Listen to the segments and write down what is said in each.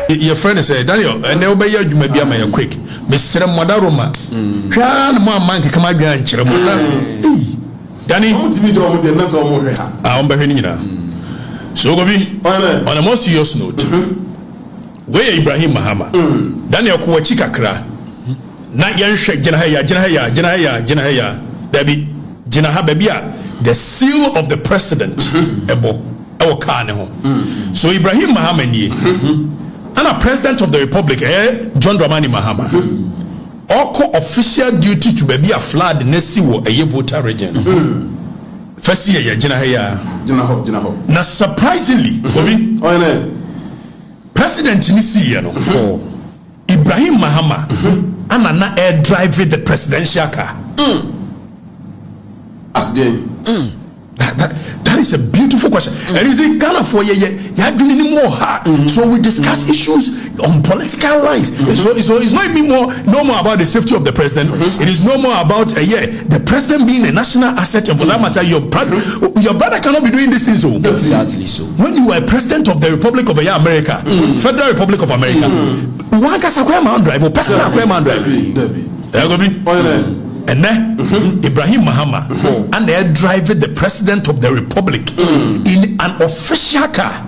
Your friend said, Daniel, and they'll be you may be a quick. Mr. Madaroma, Kran, my monkey, come again, Danny, I'm behind. So, on a more serious note, where Ibrahim Mahama, Daniel Kuachika Kra, not young Sheikh Janahaya, Debbie, Jinaha Babia, the seal of the president, Ebo, our Kano. So, Ibrahim Mahama, and a president of the republic, John Dramani Mahama, all official duty to be a flood nesi wo a voter region. First year, Jinaha. Now, surprisingly, President Nisi, Ibrahim Mahama, and an air driving the presidential car. As that is a beautiful question. And is it Ghana for so we discuss issues on political rights. So it's not even no more about the safety of the president. It is no more about the president being a national asset, and for that matter, your brother cannot be doing these things. Exactly so. When you are president of the Republic of America, Federal Republic of America, one can acquire man drive or personal acquire man drive. And then Ibrahim Mahama and they driving the president of the republic in an official car.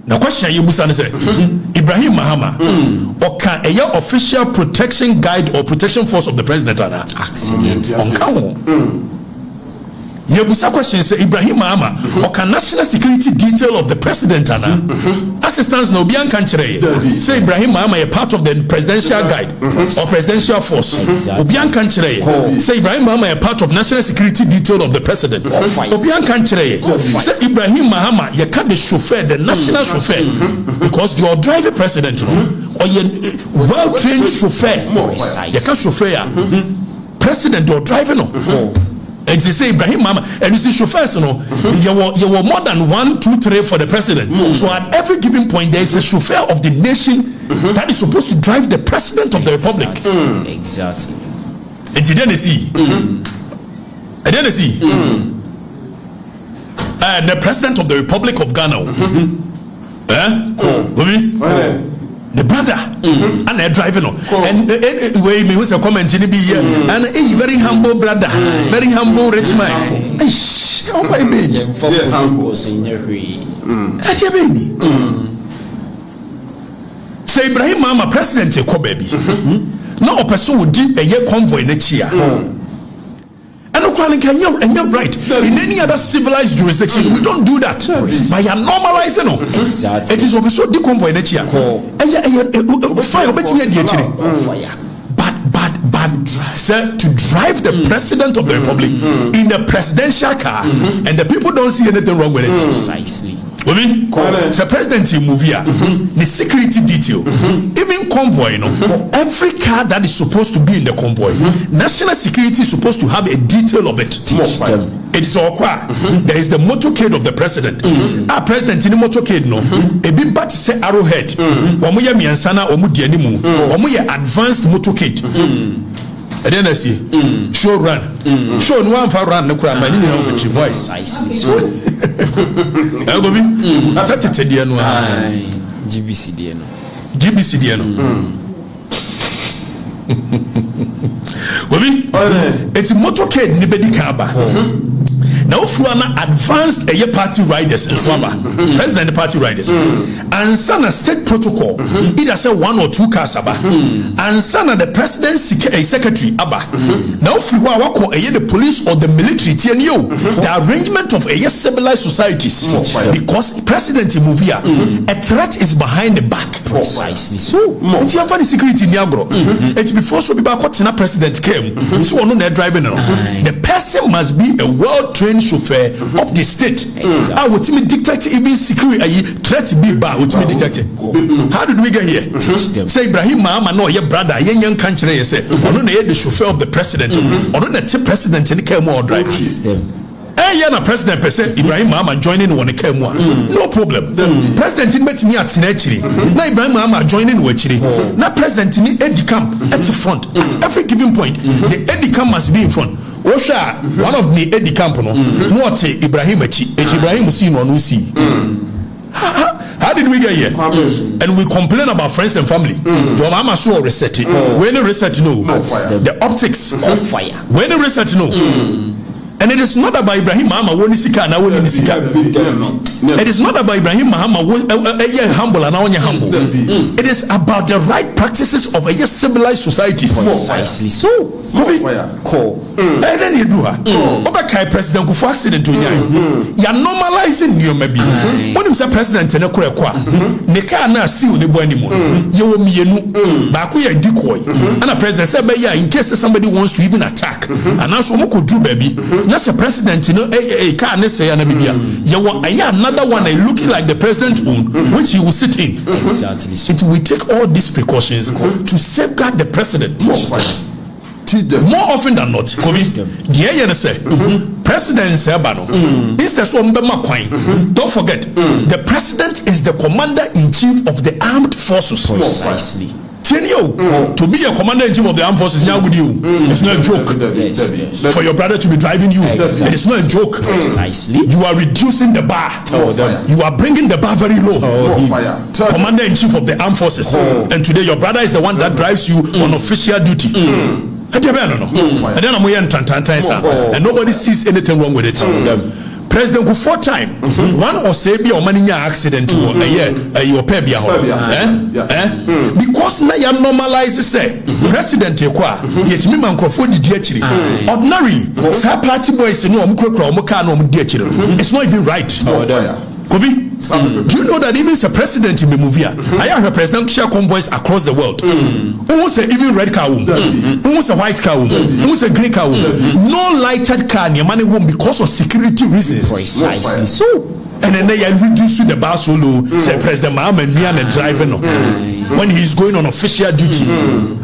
Now question you Musa say Ibrahim Mahama or can a official protection guide or protection force of the president accident Yebusa question say Ibrahim Mahama or can national security detail of the president assistance no bian kan kire say Ibrahim Mahama a part of the presidential guide or presidential force obian kan kire say Ibrahim Mahama a part of national security detail of the president obian kan kire say Ibrahim Mahama you can the chauffeur the national chauffeur because you are driving president or you well trained chauffeur you can chauffeur president or driving and they say Ibrahim Mahama, and you see chauffeurs, you were more than 1, 2, 3 for the president. So at every given point, there is a chauffeur of the nation that is supposed to drive the president of the republic. Exactly. And you didn't see. I didn't see. The president of the Republic of Ghana. The brother and they're driving on and way me was a comment in the year and a very humble brother, very humble rich man. Oh my baby, say Ibrahim Mahama president a baby. No person would do a year convoy next year. And you're right. In any other civilized jurisdiction, we don't do that. By normalizing it is also the convoy next year. But sir, to drive the president of the republic in a presidential car, and the people don't see anything wrong with it. Precisely. The president in movie, the security detail, even convoy, every car that is supposed to be in the convoy, national security is supposed to have a detail of it. It is all quiet. There is the motorcade of the president. Our president in the motorcade, a bit but say arrowhead. Omuya miansana omudianimu. Omuya advanced motorcade. I didn't see. Show run. Show no one for run. No crime. I need with your voice. I go be. Such a tediano. GBC Diano. GBC Diano. It's a motorcade. Nibedi kaba. Now, if you are not advanced a party riders in Swaba, president party riders, and sana state protocol, either say 1 or 2 cars aba, and sana the president's secretary aba. Now, if you are the police or the military, the arrangement of a civilized societies, because president in Movia, a threat is behind the back. Precisely so. It's your funny security in Niagara. It's before so people got president came, so on they're driving. The person must be a well-trained chauffeur of the state. I would dictate even security threat to be bad with me detected. How did we get here? Say Ibrahim Mahama no your brother young country say or no the chauffeur of the president or no the president in the car more drive. na president per se Ibrahim Mahama joining one kemu no problem president in betimi atena akiri na Ibrahim Mahama joining wo akiri na president ni edi camp at the front at every given point the edi camp must be in front osha one of the edi camp no what Ibrahim achi Ibrahim see no see. How did we get here? And we complain about friends and family. Your mama saw reset it. When the reset no, the optics on fire. When the reset no, and it is not about Ibrahim Mahama when nisika na when nisika. It is not about Ibrahim Mahama when humble and now humble. It is about the right practices of a civilized society. Precisely so. Call. And then you do her. Obakai president for accident to you. You are normalizing you maybe. When you say president in a kwa neka na see the boy anymore. You will me nu baku ya decoy. And a president said in case somebody wants to even attack. And now so could do baby. That's a president, you know, can't say another one looking like the president own, which he will sit in. Exactly. Until we take all these precautions to safeguard the president. More often than not, president don't forget, the president is the commander-in-chief of the armed forces. Precisely. To be a commander-in-chief of the armed forces now with you, it's not a joke. Yes. For your brother to be driving you, it is not a joke. Precisely. You are reducing the bar. You are bringing the bar very low. Commander-in-chief of the armed forces, and today your brother is the one that drives you on official duty. And nobody sees anything wrong with it. President go 4 times. One or say be or money accident or a year your pay be because now you normalize say president ekwa yet me man crofo di akiri ordinarily sa party boys no omkokra omka na omdi akiri it's not even right. Kobi, do you know that even the president in the movie, I have a presidential convoys across the world. Almost even red car, almost a white car, almost a green car, no lighted car near money won't because of security reasons. Precisely so. And then they reduce the bar solo, say President Mahama and me and the driver no. When he's going on official duty,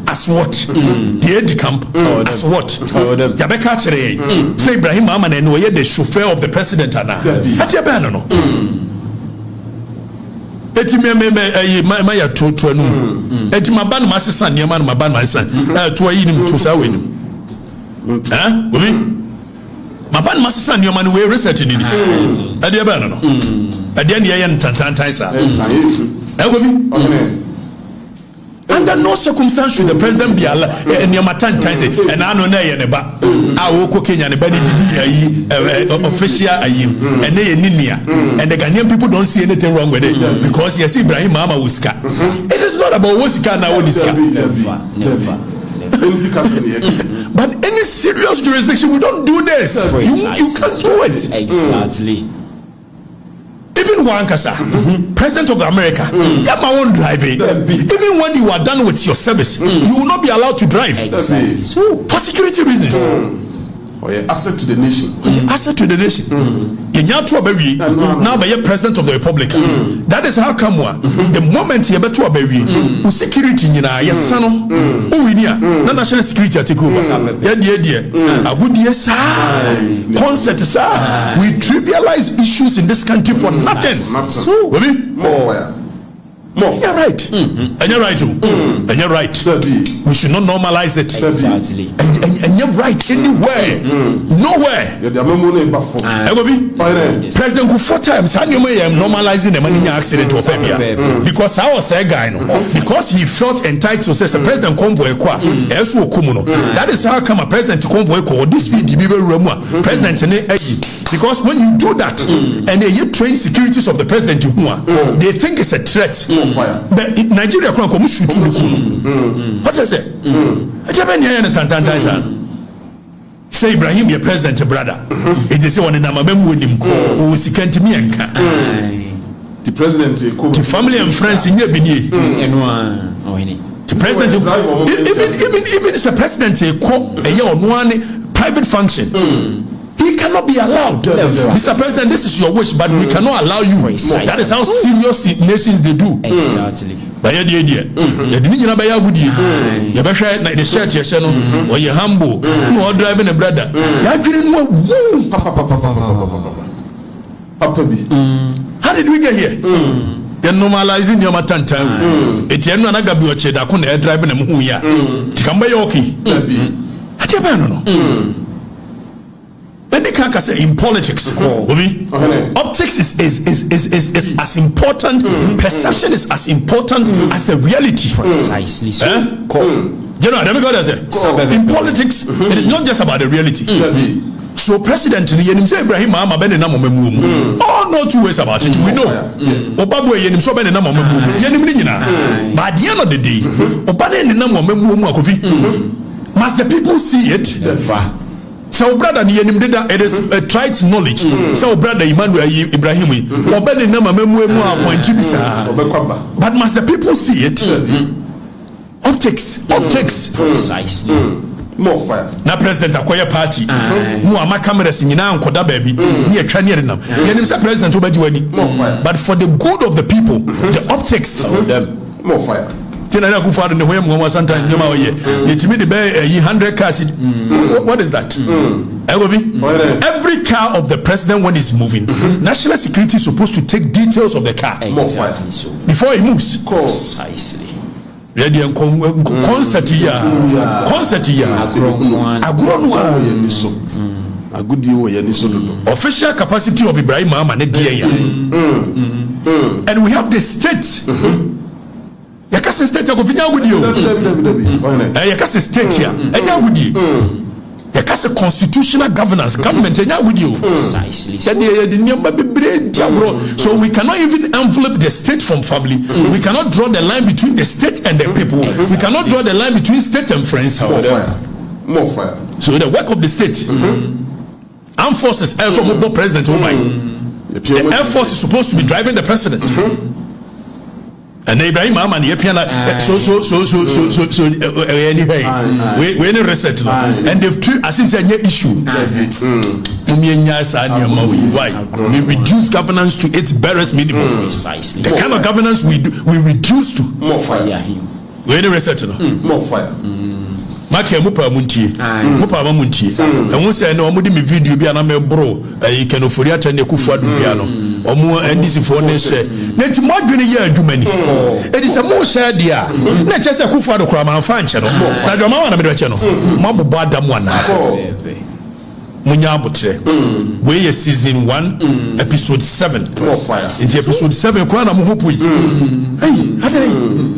as what? The aide de camp, as what? Yabeka chere, say Ibrahim Mahama and we the chauffeur of the president ana. At your banner no. Eti me ya to no. Eti maban masisan niema na maban masisan. To yi nim to sa we nim. Obi maban masisan niema no we research ni ni. Ade ya banner no. Ade ya ye ntantantan sa. Obi under no circumstance should the president be allowed and I know neba Kenya official and the Ghanaian people don't see anything wrong with it because yes Ibrahim Mahama Wuska. It is not about Wuska now. Never. But any serious jurisdiction we don't do this. You can't do it. Exactly. Even Wankasa, President of America, get my own driving. Even when you are done with your service, you will not be allowed to drive. Exactly. For security reasons. Asset to the nation. Asset to the nation. Now by your president of the republic. That is how come the moment you better be security yes son no national security take over. A good yes concept we trivialize issues in this country for nothing. You're right. And you're right. And you're right. We should not normalize it. Exactly. And you're right anywhere. Nowhere. President go 4 times. How do you normalizing the money accident to Opemia? Because I was a guy, because he felt entitled to say a president convoy kwa. That is how come a president convoy ko this be the president because when you do that and they train securities of the president they think it's a threat. But Nigeria can't shoot you. What I say? Say Ibrahim, your president, brother. It is one in Amabem with him. Who is can't me and the president, the family and friends in your bini. The president, even as a president, a year on one private function. He cannot be allowed. Mr. President, this is your wish, but we cannot allow you. That is how serious nations they do. Exactly. By the idea, the Dominion by Yabudi, Yabasha, like the shirt, yes, or your humble, no driving a brother. How did we get here? They're normalizing your matan time. It's your Nagabuche that couldn't driving a muya. Tikamba Yoki. But they can't say in politics. Optics is as important. Perception is as important as the reality. Precisely so. You know, in politics, it is not just about the reality. So President Yenim say Ibrahim Mahama ben na momemu. Oh, no two ways about it. We know. Obabo Yenim so ben na momemu. Yenim ni nyina. But at the end of the day, Obane ni na momemu akofi. Must the people see it? So brother Yenim did that. It is a trite knowledge. So brother Emmanuel Ibrahim Obane na momemu appoint bisa. But must the people see it? Optics. Precisely. More fire. Now president akoya party mu ama cameras nyina nkoda baabi ne atwa ne renam yenim say president obaji wani but for the good of the people the optics more fire tina na kufado ne hoyam ngwa santa nyoma oye yetimi de be 100 cars what is that every car of the president when he's moving national security is supposed to take details of the car before he moves. Precisely. Concert here. Official capacity of Ibrahim Mahama and we have the state. Yakase state Yakase state here. Yakase constitutional governance government. Precisely. So we cannot even envelop the state from family. We cannot draw the line between the state and the people. We cannot draw the line between state and friends. More fire. So the work of the state, armed forces, also president. The Air Force is supposed to be driving the president. And Ibrahim Mahama and anyway, we any reset and they've treated as if it's an issue. Why? We reduce governance to its barest minimum. Precisely. The kind of governance we reduce to more fire. We any reset more fire. Maki mupa muntie and won say no omudi me video bi na me bro you can ofori atane kufuadu bia no omo ndc for ne she na ti modwene ye adwumani e di se mo share dia na che se kufuadu kura man fa nche no na do ma wana me do che no mo bobo adam wana munya abotre we ye season 1 episode 7 in episode 7 kwa na mo hopui hey adai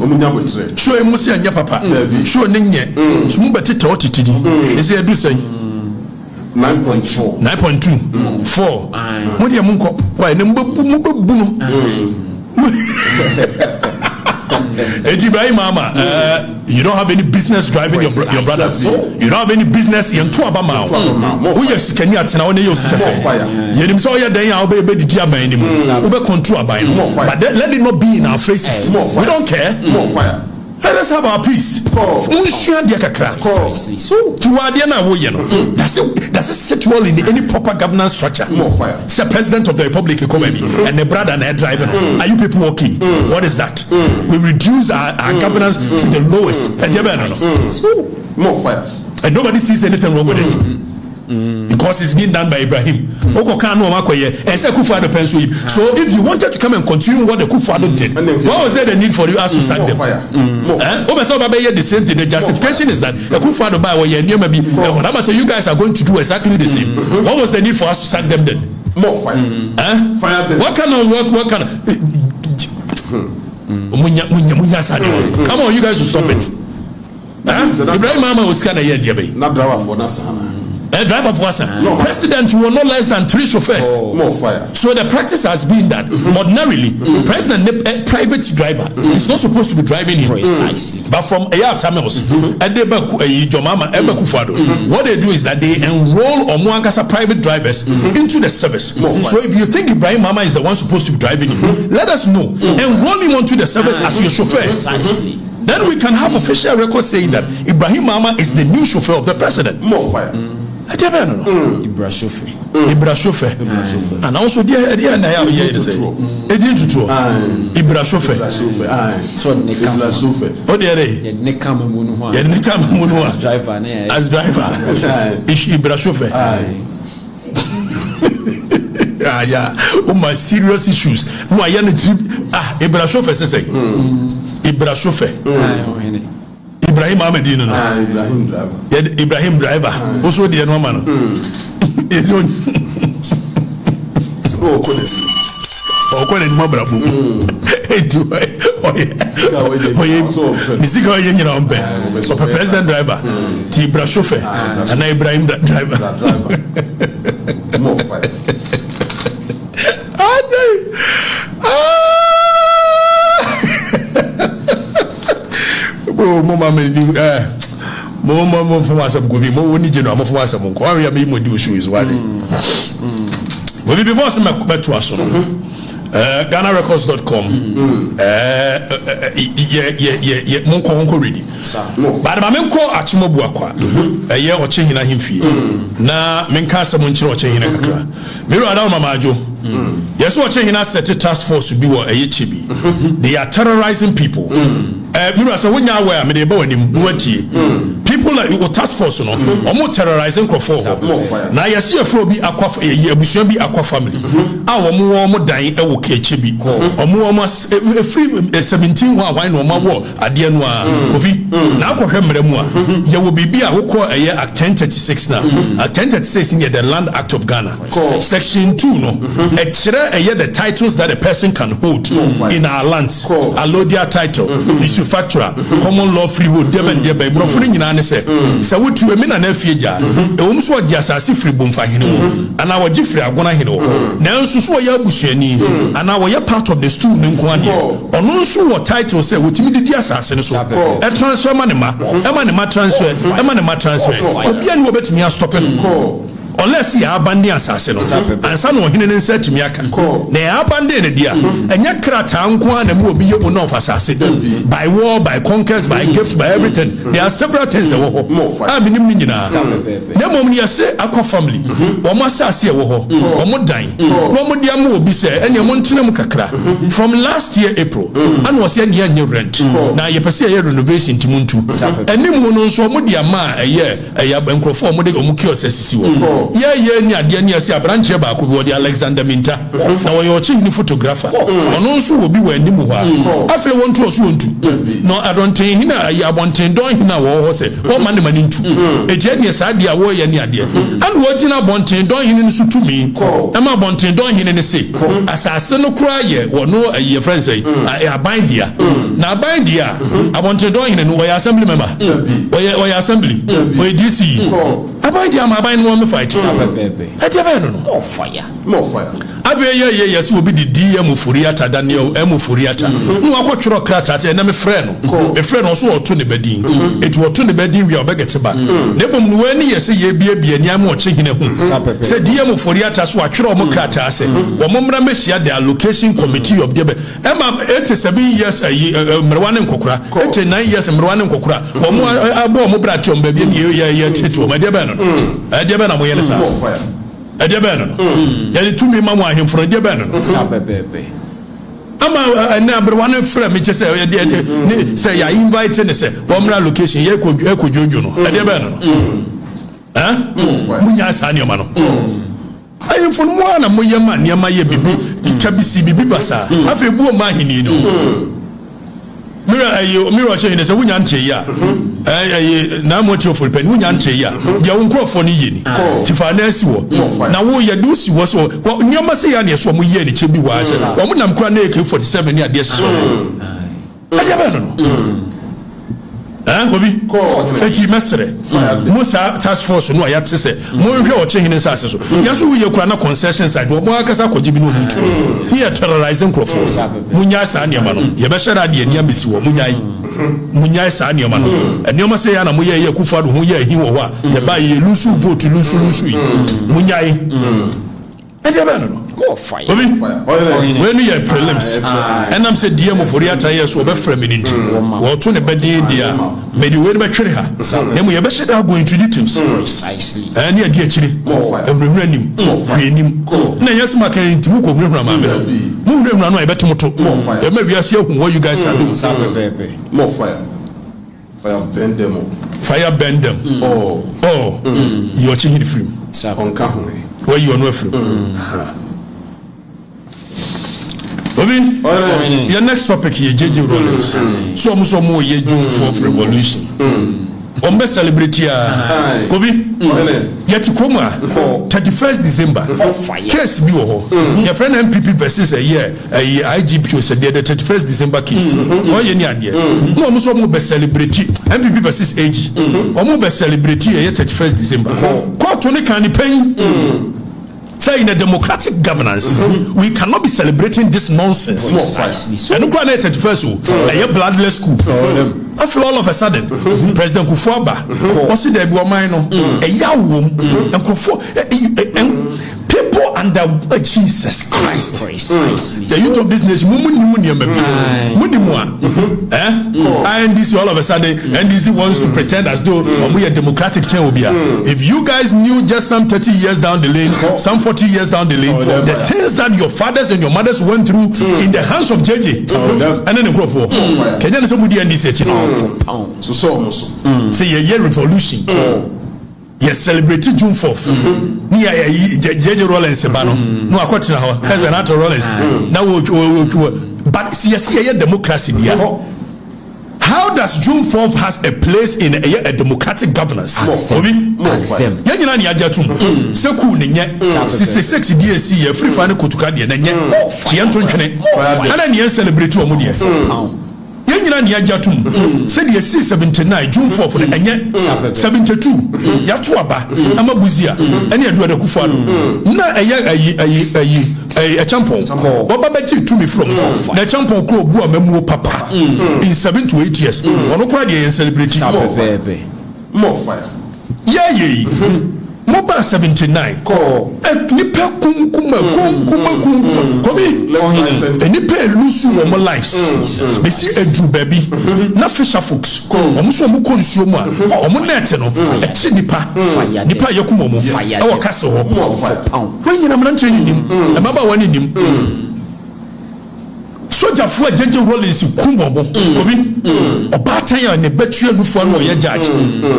omunya abotre show emusi anya papa show ne nye so mu beteta otitidi ese edu say 9.2 4 mo dia munko why ne mbebu no Ibrahim Mahama, you don't have any business driving your brother. You don't have any business in Tuabama. Who yes can you attend on your fire? You saw your day I'll be the diamond anymore. Uber control by but let it not be in our faces. We don't care. More fire. Let us have our peace. So to Wadiana Woyeno, does it sit well in any proper governance structure? More fire. It's the president of the Republic economy and the brother and the driver. Are you people okay? What is that? We reduce our governance to the lowest. More fire. And nobody sees anything wrong with it. Because it's being done by Ibrahim. So if you wanted to come and continue what the Kufuado did, what was there the need for you as to sack them? The same thing. The justification is that the Kufuado by you guys are going to do exactly the same. What was the need for us to sack them then? More fire. Fire them. What kind of come on, you guys will stop it. Ibrahim Mahama was kind of here, not driver for Nasana. Driver for us. President were no less than 3 chauffeurs. More fire. So the practice has been that ordinarily, president private driver is not supposed to be driving him. Precisely. But from Air Tamils and what they do is that they enroll Omuankasa private drivers into the service. So if you think Ibrahim Mahama is the one supposed to be driving him, let us know. Enroll him onto the service as your chauffeur. Precisely. Then we can have official record saying that Ibrahim Mahama is the new chauffeur of the president. More fire. ɛdeɛ bɛn no ibra shofe ana also deɛ na ya yɛ sɛ ɛdi ntutuo ibra shofe so ne kam o deɛ ne kam mu no ho yɛ ne kam mu no as driver ne as driver ibra shofe yeah, my serious issues. No, I am Ibra Shofe say. Ibra Shofe. Ibrahim Ahmedin. Ibrahim driver. Also the no man. Is on. Oh, call it Mabrabu. Nisika yenye na ombe. So president driver. Ti Ibra Shofe. And Ibrahim driver. More fire. Mama me mo from asam go vi mo woni je no mo from asam ko area me mo di osu is wale we be boss me to aso GhanaRecords.com ye mo ko ready but ma me ko achimobu akwa ye o chehina himfie na me nka asam nchire o chehina kakra me ro ada mama ajo yes o chehina set task force bi wo eye chibi they are terrorizing people me ro say wonya aware me dey ba wani muatie people like you task force no omo terrorizing crofo na yes ye fro bi akwa ye abusuan bi akwa family a omo dan e wo ka chibi omo free 17 ho awan no mawo ade no a kofi na akohwe mremu a ye wo bibi a wokọ eye act 1036 na act 1036 in the Land Act of Ghana section 2 no e kire eye the titles that a person can hold in our lands allodia title usufactura common law freehold debe brofo nyina ne se wotu emi na afie gya e wo mso ogya asase free bomfa hene wo ana wo gifri agona hene wo na nso so ya abusuani ana wo ya part of the stool ne nko ade ono nso wo title say wotimi didi asase ne so e transfer manema transfer obi ani wo betimi a stop no unless you abandon asase no ansa no hene ne nsa timi aka na ya abandon ne dia enya krata nko na mu obi yebo no asase by war, by conquest, by gift, by everything. There are several things that wo minim ni nyina na mom ne yase akwa family wo mo asase wo ho wo mo dan wo mo dia mo obi se ene mo ntenam kakra from last year April and was here near rent na ye pese ye renovation timuntu enim mo no nso mo dia ma eye enkrofo mo de o mo kiosk asisi wo ye ni ade ni ase abranche ba ko bi wodi Alexander Minta na wo yo chi ni photographer ono nso wo bi wa anim ho a afi won to so ontu no adonten hina ya bonten don hina wo ho se wo man mani ntu eje ni sa dia wo ye ni ade an wo gina bonten don hina nso tumi e ma bonten don hina ne se asase no kura ye wo no ye friends say aban dia na aban dia abonten don hina no wo ya assembly member wo ya assembly wo DC aban dia ma aban no me fight more fire ave ye yes will be the DM Furiata Daniel M Furiata no akotworo krata na me frɛ no so oto ne badin etu oto ne badin wi obegete ba na bom no ani yes ye bia ni am oche hine hu se DM Furiata so atworo mo krata ase wo momra mehia the allocation committee of debe ema 87 years mrwane nkokura 89 years mrwane nkokura wo mo abo mo bratom ba bia ye tetu ma debe no debe na mo ye sa ade be no ya tu mi mamu ahemfo ade be no ama na abrwane frɛ me kyese ne say ya invite ne say bomra location ye ko jojo no ade be no munya sa ne ma no ahemfo mo na moye ma ne ma ye bibi kabisi bibi basa afi buo ma hini no mira che ne say wunya nche ya na mo ti ofo pen wunya nche ya dia wo nkrofo ne yeni ti fa na asi wo na wo ya do si wo so nyoma se ya ne so mo ye ne che bi wa se wo mo nam kura na AK47 ne ade so aja ba no gobi eti mesre musa task force no ya tse mo hwe o che hine sase so ya so ye kura na concession side wo akasa kojibi no mutu here terrorizing crofo munya sa ne ma no ye be shara de ne ambisi wo munya sa ne ma no ene ma se ya na mo ye kufa do ho ye hi wo a ye ba ye lusu vote lusu yi munya yi ede be no More fire. Obi, when you prelims, and I'm said, dear Moforiata, yes, over Freminity, or to the bed, dear, maybe we'll be treated her. Then we are better going to details. Precisely. And yet, dear Chili, every random, random. Now, yes, my cane to move over move them around my better motor. There may be a see what you guys are doing. More fire. Fire bend them. Fire bend them. Oh, you're changing the frame. Where you are not from. Obi, your next topic here, J.J. Rawlings. So more year June 4th revolution. Ombe celebrate ya Obi, yet to come 31st December. Case be your friend MPP versus a year IGP said the 31st December case. Oh, any idea? No, almost more be celebrate MPP versus AG. Almost be celebrate here 31st December. Court only can pay. Say in a democratic governance, we cannot be celebrating this nonsense. And look at 31st, a bloodless coup. After all of a sudden, President Kufuor was there be a minor, a Yawa, and people under Jesus Christ. The youth of this nation, and this all of a sudden, NDC wants to pretend as though we are democratic. If you guys knew just some 30 years down the lane, some 40 years down the lane, the things that your fathers and your mothers went through in the hands of JJ, and then the growth for Kenyan somebody NDC. Say a year revolution. Yes, celebrated June 4th. Near J.J. Rawlings, no, I quite know as an actor Rawlings. Now, but see a democracy. How does June 4th has a place in a democratic governance? Ask them. Yajina ni ajatum. Seku ni nye 66 DSC free fund kutuka die na nye. Kianto ntwene. Ala ni celebrate wo mu die. Yanyina ni ajatum. Said ye 79 June 4th na enye 72. Yato aba amabuzia. Ene adu da kufu ado. Na a champon oba beji to me from the champon ko bu amemu papa in 7 to 8 years ono kura dey celebrate more fire yeah mobile 79 nipa kunkuma kobi nipa lusu wo lives be see edu baby na fisher folks omo so mo konsuo mu a omo net no e chi nipa yakumo mo e wo kase ho when you na mranche nim e maba wani nim soja fu J.J. Rawlings kumomo obi obatan ya ne betua nufu no ye judge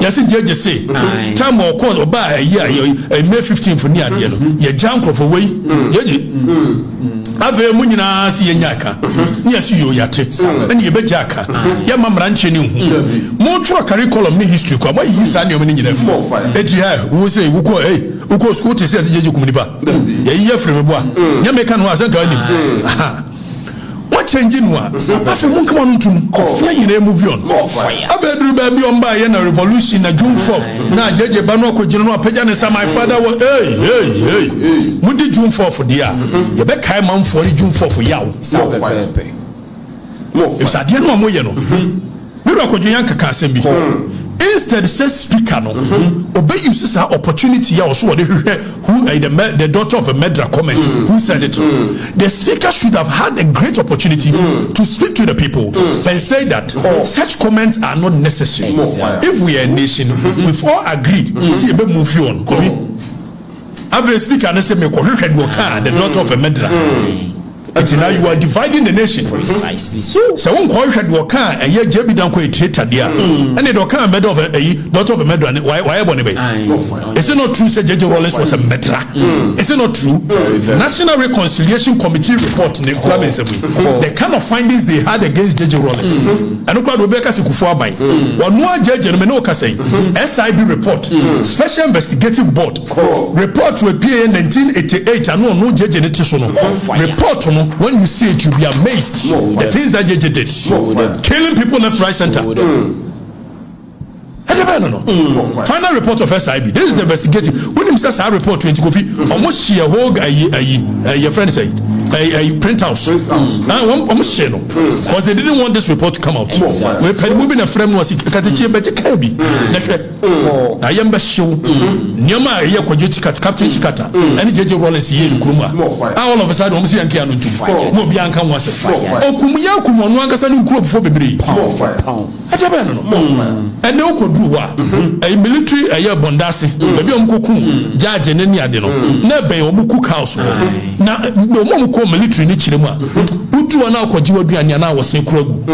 yesi J.J. say time of course oba May 15th ni ade no ye jankrofo wei J.J. ave mu nyina si ye nyaka ni yesi yo yate ene ye beja aka ye mamranche ni hu mo tro curriculum ni history kwa yi sa ne o ni nyina fu eji ha wo say wo ko school te say J.J. kumnipa ye ye frame bo a nya meka no asanka ni what changing wa afi mun come on tum you move on abedru ba bi on ba ye na revolution na June 4th na J.J. ba no akogino no apagya ne sa my father was hey mudi June 4th dia ye be kai man for June 4th yawo if sa dia no mo ye no mi ro akogino yan kaka asem bi instead says speaker no obey uses her opportunity ya also who the daughter of a Medra comment who said it the speaker should have had a great opportunity to speak to the people and say that such comments are not necessary. If we are a nation we've all agreed see ebe move on average speaker na say me ko hwehwe the daughter of a Medra until now you are dividing the nation. Precisely so. So one call had Waka and yet Jebi don't quite treat there. And they don't come of a daughter of a Medra. Why won't it? Is it not true? Said J.J. Rawlings was a Medra. Is it not true? National Reconciliation Committee report in the province the kind of findings they had against J.J. Rawlings. And look at Rebecca Sikufuabai. One more J.J. Menoka say SIB report, Special Investigative Board report to appear in 1988. I know no J.J. report on. When you see it, you'll be amazed. The things that J.J. did. Killing people left, right, center. Final report of SIB. This is the investigative. When him says I report 20 coffee, almost she a whole your friend say a print house I'm share no because they didn't want this report to come out we pay moving a frame was katechi be kabi na hwe na yamba show nyoma ye kwadwo chikata captain chikata and JJ Rawlings ye nkruma all of a sudden we see anke anu tu mo bi anka won se okum ya kum onu ankasa no nkuro before bebre ataba no and no kodu wa a military aye bondase be omkoku judge ne ni ade no na ben omku house na mo ko military ni chire mu a udu na akwaji waduane na wose kuragu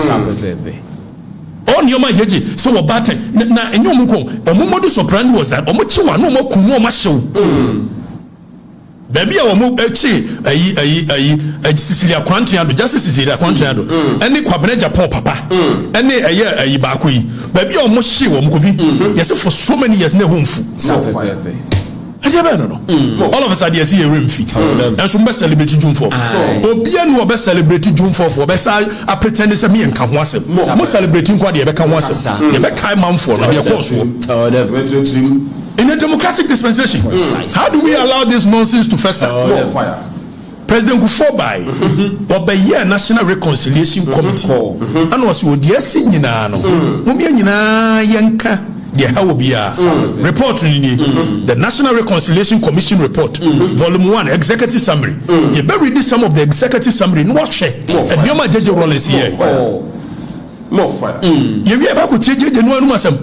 on your my jeje so what batten na enyom ko omomodu soprano was that omochiwa no mo kunu omahyew baby a omo echi ayi Cecilia Kwantian do just Cecilia Kwantian do ene kwabene Japan papa ene ayi ba ko yi baby a omo hye wo mkovi yes for so many years na homfu no. All of us are there see a rim feet. And some best celebrate June 4. Obian will best celebrate June 4 for best I pretend it's a me and can once. Most celebrating what they become once. They make high man for their course. In a democratic dispensation, how do we allow this nonsense to fester? President Kufobai or by year National Reconciliation Committee. And was what yes in Yinano. Mumiana Yanka. The report the National Reconciliation Commission report volume 1 executive summary you better read some of the executive summary no watch it and Yoma J.J. Rawlings here more fire you be able to JJ no anu masem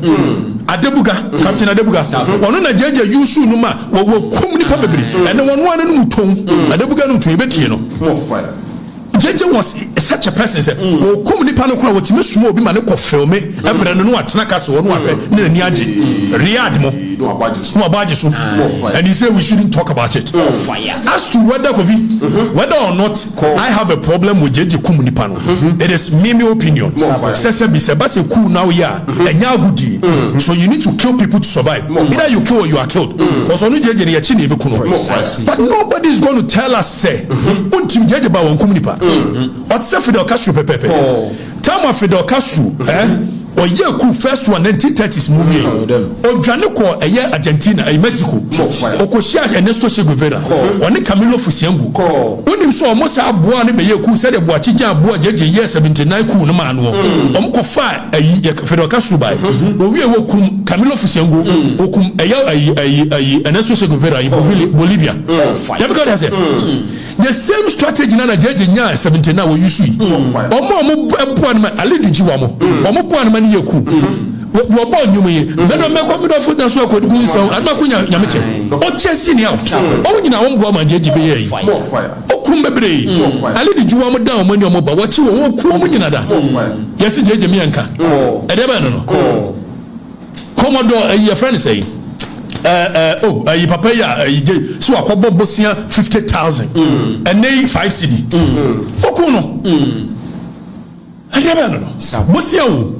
Adebuga Captain Adebuga ono na JJ yusu no ma wo kum ni pa bebre and one no muton Adebuga no to ebetie no more fire JJ was such a person say o kom nipa no kura wotime sumo obi ma ne ko filme ebre no atena kase wo no ahwe na ani age Riyadh mo no abaje so and he said we shouldn't talk about it as to whether or not I have a problem with JJ kum nipa no it is my opinion say be say base cool now ya enya agudi so you need to kill people to survive either you kill or you are killed because onu JJ ne yachi na ebe kuno but nobody is going to tell us say untim JJ ba won kum nipa what say Fidel Castro pepe time of Fidel Castro or year cool first one 1930s movie or Janico a year Argentina a Mexico or Koshia Ernesto Che Guevara or Camilo Fusiangu when him saw almost a boy and be cool said a Boachija boy JJ year 79 cool no man Omkofa a Fidel Castro by we will Camilo Fusiangu okum a Ernesto Che Guevara in Bolivia because the same strategy na JJ nya 79 we use omo alidi jiwamo omo po mani yeku wo bo nyume ye bedo meko mi do foot na so akodi gun so adma ko nyameche o chesi ni out o nyina wo mbo ma JJ be ye okum bebre alidi jiwamo da omo ni omo ba wo chi wo ku omo nyina da yes JJ mi anka e de ba no Commodore your friend say you papa ya so akobo bosia 50,000 and nay 5 cedi okuno ayaba no bosia o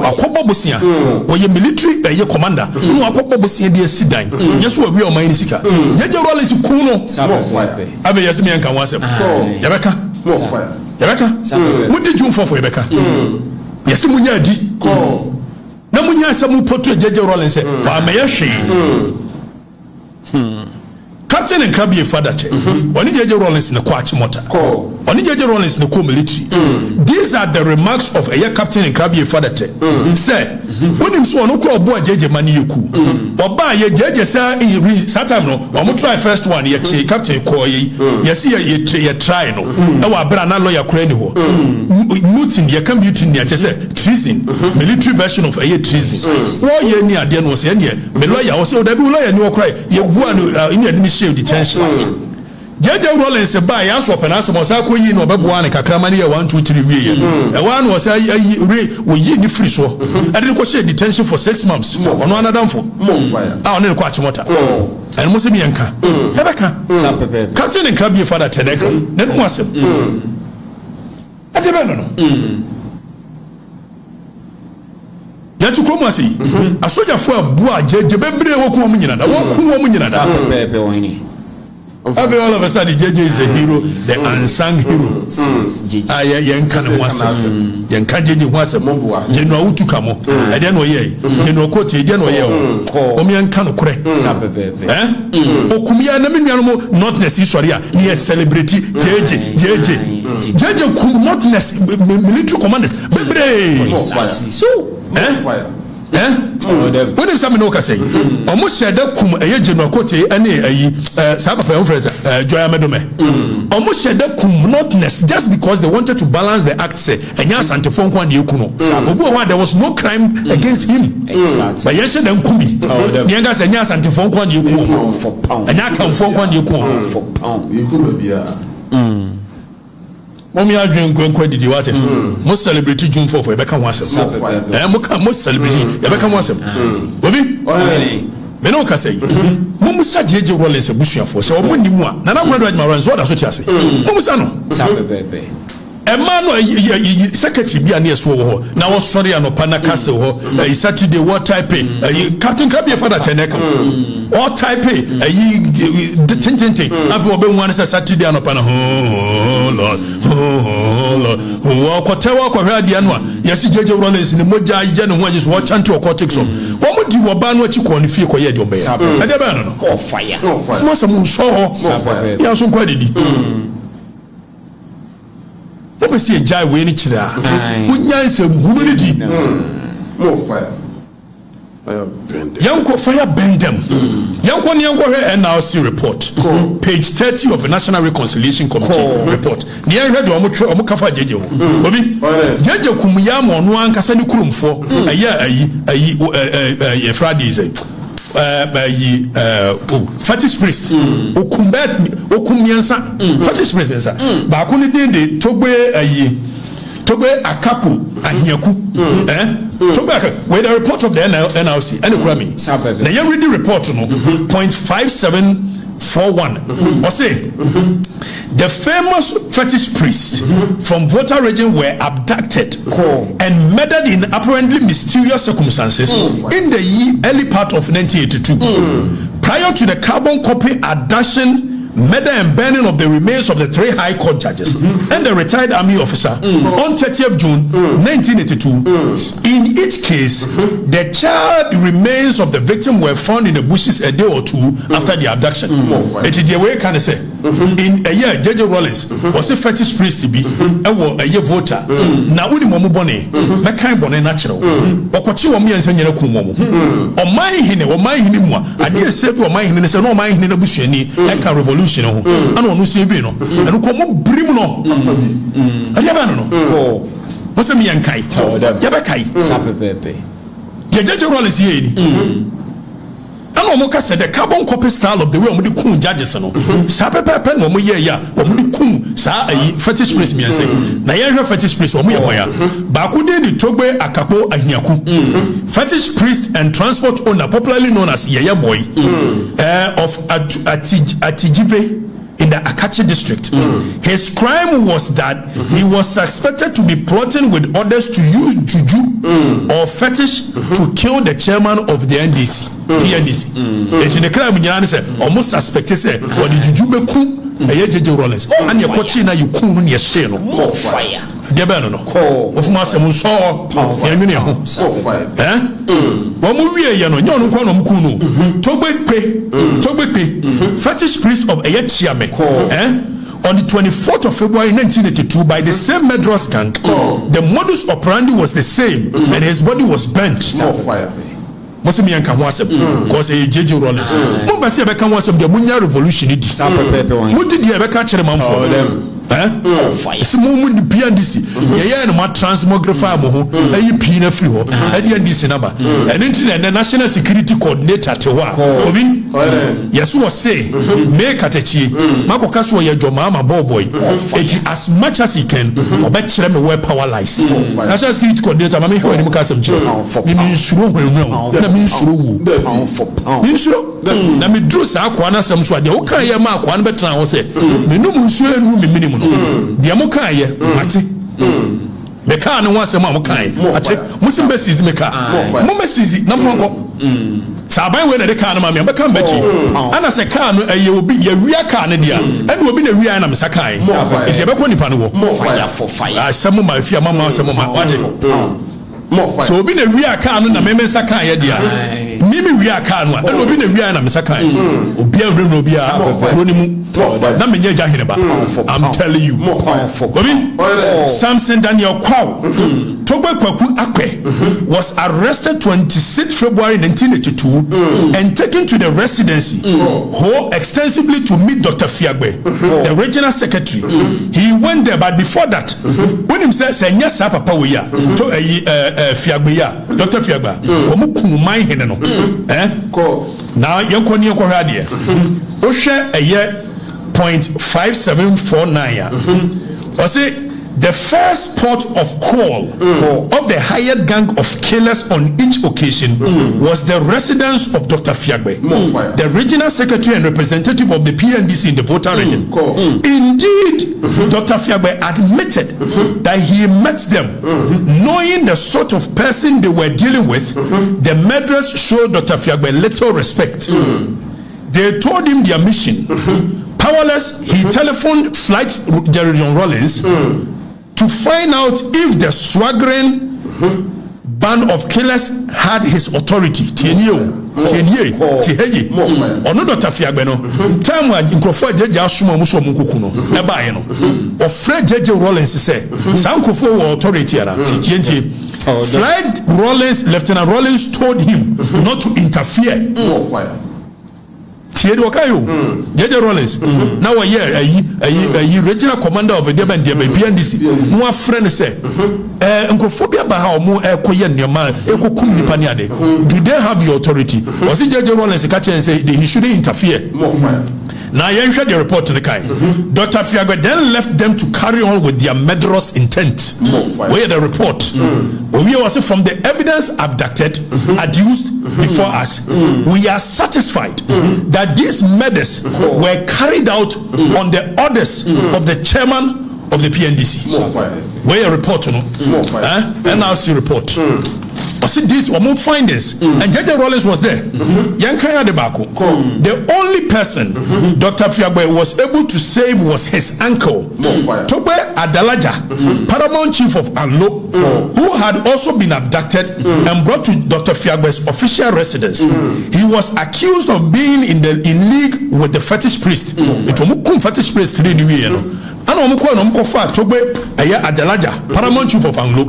akobo bosia o ye military ye commander no akobo bosia de asidan yeso wa wi o man ni sika JJ Rawlings kuno abe yasemi anka wasem yabeka mudi June 4 for yabeka yesi munya adi na munya samu poto JJ Rawlings wa meyehwe Captain and Krabby father che oni JJ Rawlings ne kwachi mota oni JJ Rawlings ne ko military these are the remarks of a Captain and Krabby father che say when so no ko obo JJ mani yeku oba ye JJ say time no o try first one ye che Captain ko ye see ye try no e wa bra na lawyer kura ni ho mutin ye can beauty ni che say treason military version of a treason wo ye ni ade no say ne me lawyer wo say o da bi lawyer ni wo kura ye bua no in administration detention JJ Rawlings ba ya so penance mo sa ko yi no beboa ne kakrama ne 1 2 3 wie e one was we yi ni free so e de ko share detention for 6 months ono anadamfo on ne ko achimota and mo se bi enka e beka Captain and Krabby father teneka ne no asem ade be no ya tu kromo asi asoja fo abu a JJ bebre wo ko mo nyina da wo ko mo nyina da pepe wo hini all of a sudden JJ is a hero, the unsung hero. Yen can wasem. Yen can JJ wasem. General Utukamo. I don't know ye. General Cote, General Yeo. Omian can kure. Okumia Namiano not necessarily near celebrity JJ could not military commanders. So when if someone can say almost said that kum a general cote any Sabbath Joya Medome almost said that kum notness just because they wanted to balance the act and yes anti-phone one there was no crime against him but yes them kumbi yangas and yes anti-phone one for pound and I can phone one for pound Mommy adwin kwenkwe didi wate most celebrity June 4 for Rebecca Wasem most celebrity Rebecca Wasem obi me no ka say mumu sa JJ Rawlings abusuafo se omo ni mu a na na brother Rawlings what that so tiase mumu sa no Emma no secretary bia na eso wo na wo sori anopa na kase wo Saturday what type Captain Krabia father teneka all type the tintintin afi obe nwan say Saturday anopa na Lord wo kotewa ko hwa dia no a yesi JJ Rawlings ni moja ye no ho ajeso wo chante o cortex wo mo di wo ba no achi ko ne fie ko ye de ombe ya e de ba no no fire fuma some so ya so kwa didi Ope si ejai we ni kira munya nsem hunu ni di more fire yanko fire bend them yanko ni yanko he NRC report page 30 of the National Reconciliation Committee report ni yan hwe de omo kafa JJ ho obi JJ kumya mo no ankasa ni kurumfo ayi Fridays fetish priest okumiensa fetish priest mensa ba ko ni dinde togbe akaku ahiaku togbe with the report of the NRC and kurami na you read the report no point 5741 or say the famous fetish priests from Volta region were abducted and murdered in apparently mysterious circumstances in the early part of 1982 prior to the carbon copy abduction, murder and burning of the remains of the 3 high court judges and the retired army officer on 30th June 1982. In each case, the charred remains of the victim were found in the bushes a day or two after the abduction. It is the way can I say in a year JJ Rawlings was a fetish priest to be a year voter. Now we momo bone na kind bone natural. Okochi wo me ense nyere kun momo. O man hine mo ade se bi o man hine se no man hine na busuani e ka revolution no ana onu se bi no eno ko mo brim no ade ba no o se mi yankai ya be kai sapepepe JJ Rawlings ye ni and omo ka said the carbon copy style of the way omo di kun judges no sapepepe no omo ye ya omo di kun sa ayi fetish priest mi say na ye hwe fetish priest omo ye hoya ba ku de di togbe akapo ahiaku fetish priest and transport owner popularly known as Yeye Boy of Atijibe in the Akachi district. His crime was that he was suspected to be plotting with others to use juju or fetish to kill the chairman of the PNDC. In the crime almost suspected say or the juju be ku JJ Rawlings and your coach na you kun no share no more fire debano no of masem so yamini ho wo mu wie ye no nyon ko no mkunu togbe fetish priest of Eyechiame on the 24th of February 1982 by the same Medros gang. The modus operandi was the same and his body was burnt. More fire. Most me yanka wasem because JJ Rawlings mo ba se be kan wasem de munya revolution di mo di e be ka kire manfo si mo ni PNDC ye no ma transmographer mo ho ayi pi na free ho NDC number and the national security coordinator tewa obi yes was say make atachi makoka so ye Mahama boy it as much as he can oba kire me where power lies national security coordinator ma me ho ni mo ka sem je mi nsuro hwenhwen na mi nsuro wu mi nsuro na mi dro sa akwa na sem so de wo kan ye ma akwa na betra ho se me no mu nsuro enu mi minimum dia mo kan ye ati me kan no wasem mo kan ate musim be sizi me ka mo me sizi na mo ko Saban we na de car no ma me beka mbachi ana se car no eye obi ye wia car no dia ene obi na wia na me sakan e je beko nipa no wo fire for fire asemu ma fia mama asemu ma waje so obi na wia car no na me sakan ye dia mimi wia car no ene obi na wia na me sakan obi a wura obi a kroni mu na me nya jahene ba I'm telling you obi Samson Daniel Kwaw Togbe Kwaku Akpe was arrested 26 February 1982 and taken to the residency extensively to meet Dr. Fiagbe, the regional secretary. He went there, but before that, when he said, yes, Papa, we are to Fiagbe, Dr. Fiagbe, Komu Kumai Heneno. Now, Yankoni Koradia, Osha a year 0.5749. Was it? The first port of call of the hired gang of killers on each occasion was the residence of Dr. Fiagbe, the regional secretary and representative of the PNDC in the Volta region. Indeed, Dr. Fiagbe admitted that he met them, knowing the sort of person they were dealing with. The murderers showed Dr. Fiagbe little respect. They told him their mission. Powerless, he telephoned Flight General Rawlings to find out if the swaggering band of killers had his authority. Tienye ono Dr. Fiagbe no time wa nkrofo J.J asoma muso munkuku no e ba ye no o Fred J.J Rawlings say san nkrofo wo authority ara tientie Flight Rawlings, Lieutenant Rawlings told him not to interfere. Tiedi wakayo J.J Rawlings now a year regional commander of the PNDC no friend say nkofobia ba ha omo ekoye nneema ekokum nipa ne ade. Do they have the authority? Was it J.J Rawlings catch say he shouldn't interfere? Now you heard the report to the guy. Dr. Fiagbe then left them to carry on with their murderous intent. Where the report we was from the evidence abducted adduced before us, we are satisfied that these murders were carried out on the orders of the chairman of the PNDC. Where a report NRC report. I see this or more findings, and J.J. Rawlings was there. The only person Dr. Fiagbe was able to save was his uncle, Tobe Adalaja, paramount chief of Anlo, who had also been abducted and brought to Dr. Fiagbe's official residence. He was accused of being in league with the fetish priest. It was fetish priest 3 years. And Tobe Adalaja, paramount chief of Anlo.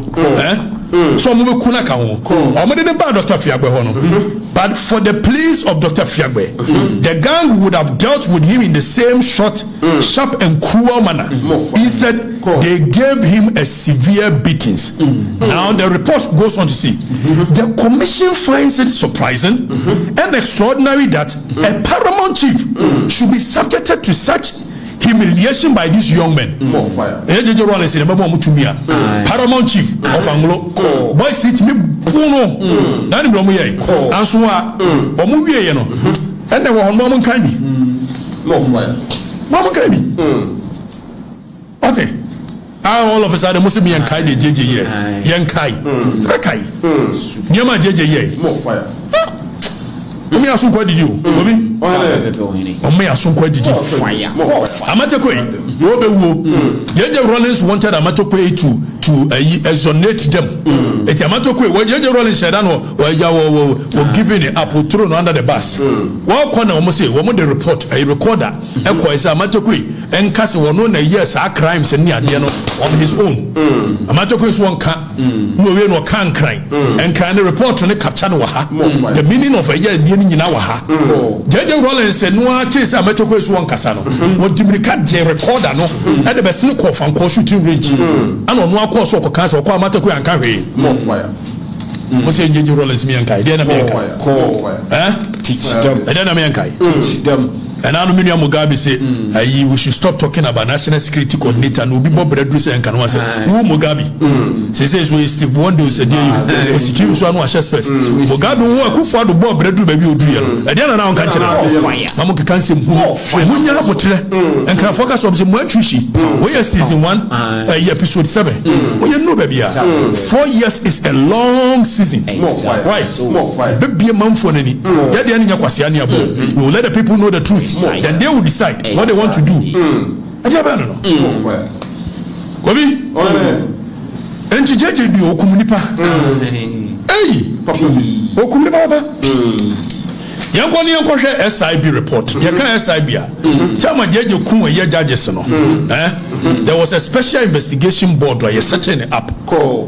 So kuna kawo Dr. Fiagbe hono. But for the pleas of Dr. Fiagbe, the gang would have dealt with him in the same short, sharp and cruel manner. Instead, they gave him a severe beatings. Now the report goes on to say, the commission finds it surprising and extraordinary that a paramount chief should be subjected to such humiliation by these young men. J.J. Rawlings in paramount chief of Anglo. Boy, sit me puno. Nani bromu ye. Answa omu wie ye no. Ene wo no mon kan bi. Mo kan bi. Ote. All of a sudden Muslim yan kai de J.J. ye. Yan kai. Rekai. Nyama J.J. ye. Mo fire. Omi asun kwa didi o. Obi. Omi asun kwa didi. Fire. Amatekwe. Wo be wo. J.J. Rawlings wanted Amatekwe to exonerate them. Eti Amatekwe. J.J. Rawlings said no. We're giving it up. We're thrown under the bus. One corner we say we the report. A recorder. Eko is Amatekwe. Enkase we know na yes our crimes ni ade no on his own. Amatekwe is one can. No we no can crime. And can the report on the capture no ha. The meaning of a year nyina wa ha. J.J. Rawlings said no chase Amatekwe is one kasa no. Wo dimrika je recorder no. E de best no call fan call shooting range. Ano no akọ so ko kansa ko Amatekwe anka hwe. More fire. Mo say J.J. Rawlings mi anka. Dey na mi anka. Teach them. Dey na mi anka. Teach them. And now Mugabe say we should stop talking about national security coordinator and Ubi Bob Rderer and Kanwa say who Mugabe she says we Steve Wonder say dey we security so no first Mugabe who akufo do Bob Rderer baby oduyɛ no e dey na now kan kyerɛ mamu kan say munya abotre and can focus on the muachushi we are season 1 episode 7 we no baby 4 years is a long season why baby man for nani ya dey anya kwase anya abo we will let the people know the truth. Then they will decide what they want to do. Kobi, and J.J. do Okumunipa. Hey, Okumunipa. Yankoni yankoshe SIB report. Yaka SIB ya. Chama J.J. Kumwe ye judges no. There was a special investigation board where you setting it up.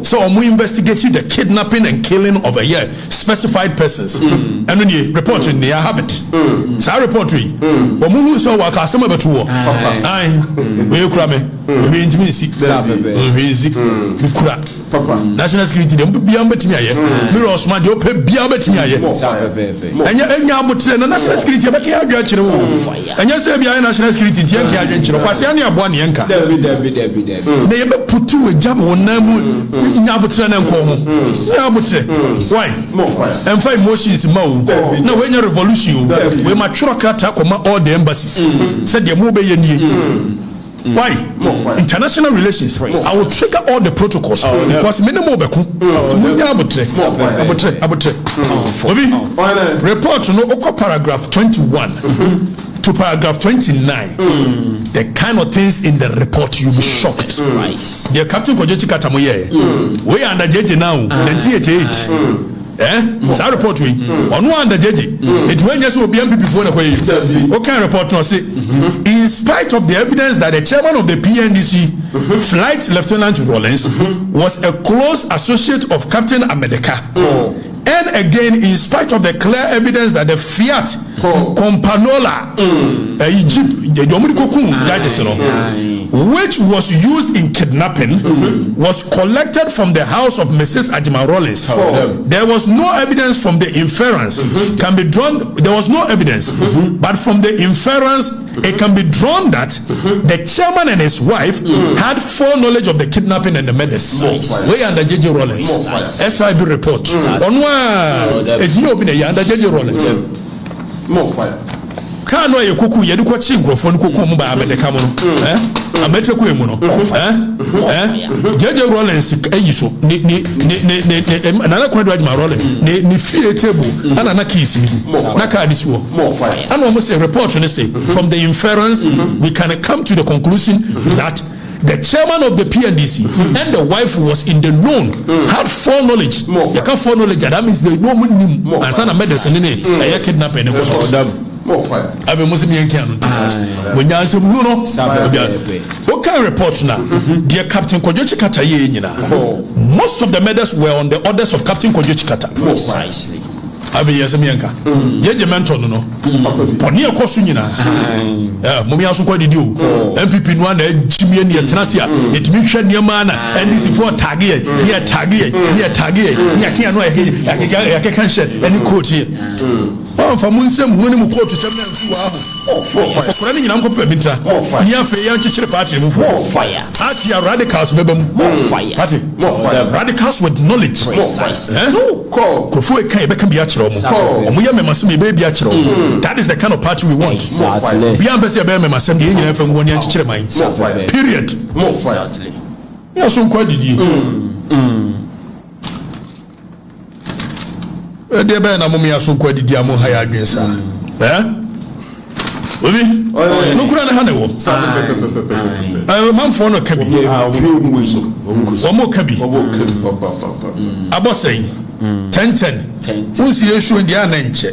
So we investigated the kidnapping and killing of a year specified persons. And when you report in the habit, so report we. Omu so waka asema betuo. Ai, we krame. We intimacy. We zik. Kura. Papa. National security dem bia betimi aye. Me Osman de ope bia betimi aye. Enya abotre na national security e beka adwa kire wo. Enya se bia national security tie nke adwa kire. Kwase ane abo ne enka. Na ye be putu we jam wonam nya abotre na nko ho. Nya abotre. Why? And five emotions ma wo. Na we nya revolution we ma tworo krata koma all the embassies. Said the mo be ye nie. Why? International relations. I will trigger all the protocols because minimum beku. Abotre. Report no oko paragraph 21 to paragraph 29. The kind of things in the report you'll be shocked. The Captain Kojechi Katamoye. We under JJ now. 1988. Sa report we onu under JJ it when yes will be MPP before the way okay report no say in spite of the evidence that the chairman of the PNDC flight lieutenant Rawlings was a close associate of Captain Amedeka and again in spite of the clear evidence that the Fiat Companola Egypt which was used in kidnapping was collected from the house of Mrs. Ajima Rawlings. There was no evidence from the inference can be drawn. There was no evidence, but from the inference it can be drawn that the chairman and his wife had full knowledge of the kidnapping and the murders. We under J.J. Rawlings. SIB report. Onwa is you been under J.J. Rawlings. More fire. Kano ye kuku ye dukwa chingrofo kuku mu ba Amedeka mu amete ku emu no J.J. Rawlings ayi so ni na kwado Ajima Rawlings ni fie table ana na keys ni na ka adi so ana mo say report ni say from the inference we can come to the conclusion that the chairman of the PNDC and the wife was in the known, had full knowledge. You can't full knowledge, that means they know more. And son of medicine in it, I kidnapping the course of them. I mean, Muslim when you answer Bruno, okay, report now. Dear Captain Kojechi Kata, most of the murders were on the orders of Captain Kojechi Kata. Precisely. Abi yasemianka jeje mentor no poni ekosu nyina mumi aso kwa didi o MPP no na jimie ne tenase a etimi hwe niema na NDC for tag ye akia no ya kan she any coach ye fa mu nsem hu ne mu coach sem na nsu wa ho okora ne nyina nkopa bintra ni afa ya nchichire party mu fire party radicals bebam fire party radicals with knowledge so kofu e kan e be kan bia that is the kind of party we want. Period. Exactly. Yeah, so quite did you. Dear Ben, I'm going to quite did you higher against her. Eh? No could I have man for no cabby. One more cabby. I was saying 10. Who's the issue in the anenche?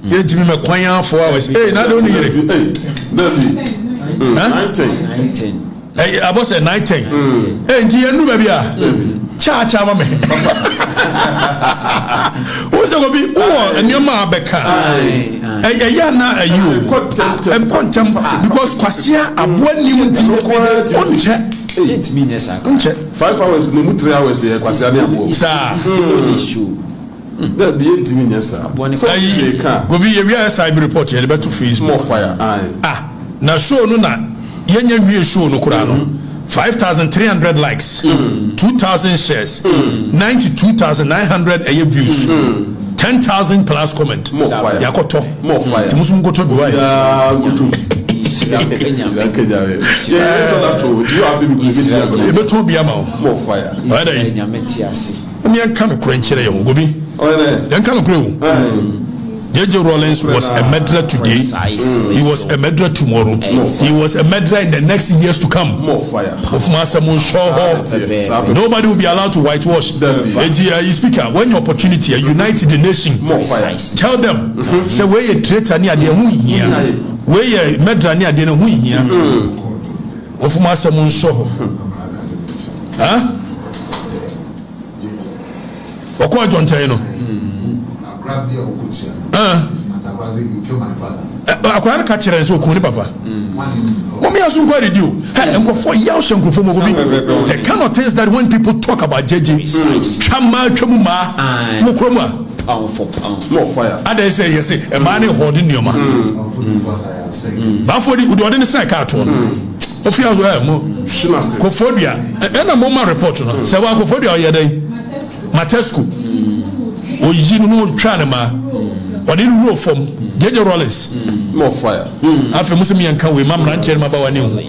You give me a choir 4 hours. Hey, not only 19. Hey, I was at 19. Hey, do you know, baby? Cha, mama. Who's going to be and your ma Becca? Hey, now you contempt because Kwasia, I want you to check. 8 minutes. 5 hours, no 3 hours here. Kwasiani abo. Sir, issue. That the intimi nyesa. Govi ye wi cyber report ye be to Facebook. More fire. Na show no na yenya wi show no kura no. 5,300 likes, 2,000 shares, 92,900 views, 10,000 plus comment. More fire. Yakoto. More fire. Timusum go to be wise. More fire. Me kan no krenchire ye go bi. Yan kan no kure. J.J. Rawlings was a murderer today. He was a murderer tomorrow. He was a murderer in the next years to come. More fire. Nobody will be allowed to whitewash. You speaker, when your opportunity, unite the nation. More fire. Tell them, say where you traitor near the who here, where you murderer near the who here. Of Masamon show. Huh? Okwa John Taino. Akwara ka kire nso okun ni papa mommy asun kwa radio hey enko for yaw shenkrofo mo gobi the kind of things that when people talk about JJ chama twamuma mo kroma more fire ada say yes e man e hold nioma ba for di udi say ka to no ofi azo mo ko fobia na mo ma report no say wa ko fobia o yedai Matescu oyi no twa na ma wadi rule from J.J. Rawlings. More fire. After Muslim yankan we mam ran chen maba wani hu.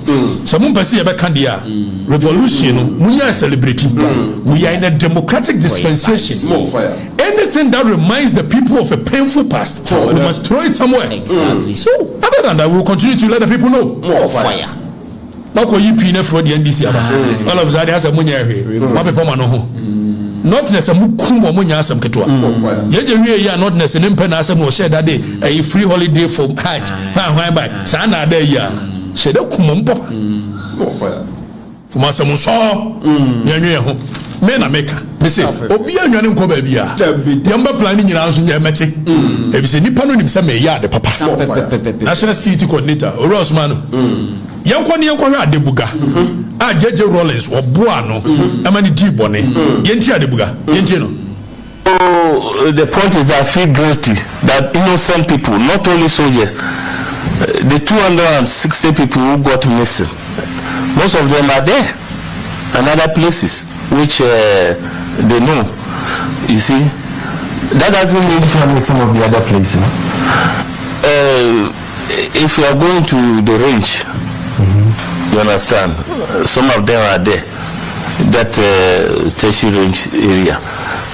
So mun pese ye be kan dia revolution no munya celebrity. We are in a democratic dispensation. More fire. Anything that reminds the people of a painful past, we must throw it somewhere. Exactly. So other than that, we will continue to let the people know. More fire. Mako yi pine for the NDC aba. All of that has a munya hwe. Wa pe poma no ho. Not necessarily mukum mo nya asem ketwa. Ye je wie ya not necessarily mpe na asem wo share that day a free holiday for Hajj. Why by sa na da ya. She da kum mpo. More fire. Fuma asem so. Nya nwe ho. Me na meka. Me say obi anwane nko ba bia. Yamba plan ni nyina so nya mete. E bi se nipa no nim se me ya de papa. National Security Coordinator Osman. Yankwa ni yankwa hwe adebuga. J.J. Rawlings oboa no amani di bone yenti adebuga yenti no. The point is I feel guilty that innocent people, not only soldiers, the 260 people who got missing, most of them are there and other places which they know. You see, that doesn't mean tell me some of the other places. If you are going to the range, you understand, some of them are there, that tertiary range area.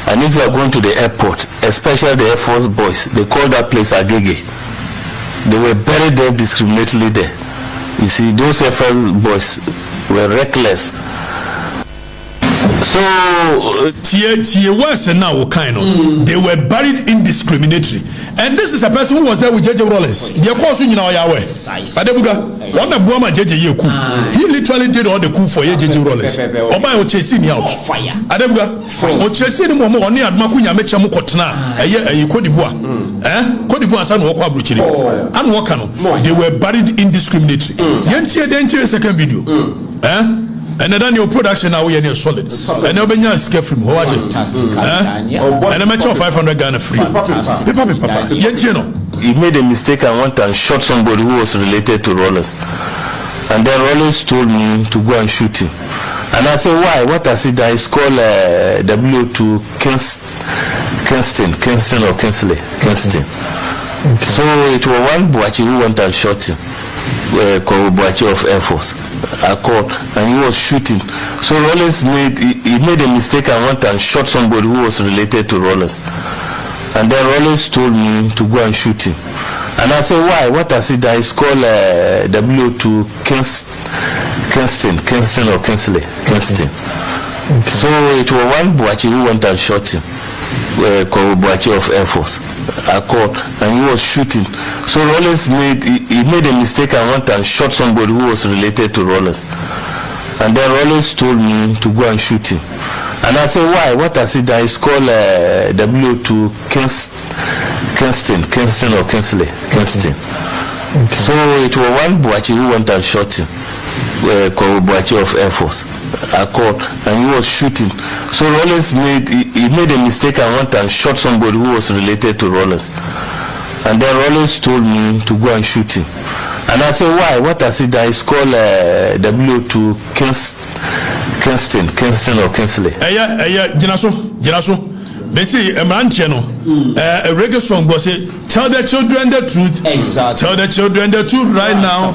And if you are going to the airport, especially the Air Force boys, they call that place Agege. They were buried there discriminately there. You see, those Air Force boys were reckless. So tie worse now kind of they were buried indiscriminately, and this is a person who was there with J.J. Rawlings. They call you now Yawa Adebuga one the Buama J.J. Yeku. He literally did all the coup for J.J. Rawlings. Oba o chasing me out Adebuga o chasing mo oni admaku nya mecha mo kotena eye Cote d'Ivoire Cote d'Ivoire san wo kwa bruchiri an wo ka no they were buried indiscriminately. Yentie den second video and then your production now we are solid. And now benya scare from how was it? And a match of 500 Ghana free. Papa. You know. He made a mistake and went and shot somebody who was related to Rawlings. And then Rawlings told me to go and shoot him. And I said, why? What has he done? It's called W2 Kingston or Kinsley. Kingston. Okay. So it was one Boachi who went and shot him. Called Boachi of Air Force. I called and he was shooting. So Rawlings made a mistake and went and shot somebody who was related to Rawlings. And then Rawlings told me to go and shoot him. And I said, why? What has he done? It's called W2 Kingston or Kinsley. Kingston. Okay. So it was one Boachi who went and shot him. Called Boachi of Air Force. I called and he was shooting. So Rawlings made a mistake and went and shot somebody who was related to Rawlings. And then Rawlings told me to go and shoot him. And I said, why? What has he done? It's called W2 Kingston or Kinsley. Kingston. Okay. So it was one Boachi who went and shot him. Kobuachi of Air Force. I called and he was shooting. So Rawlings made a mistake and went and shot somebody who was related to Rawlings. And then Rawlings told me to go and shoot him. And I said, why? What has he done? It's called W2 Kingston or Kingsley. Jinaso. They say a man channel, a reggae song was it. Tell the children the truth. Exactly. Tell the children the truth right now.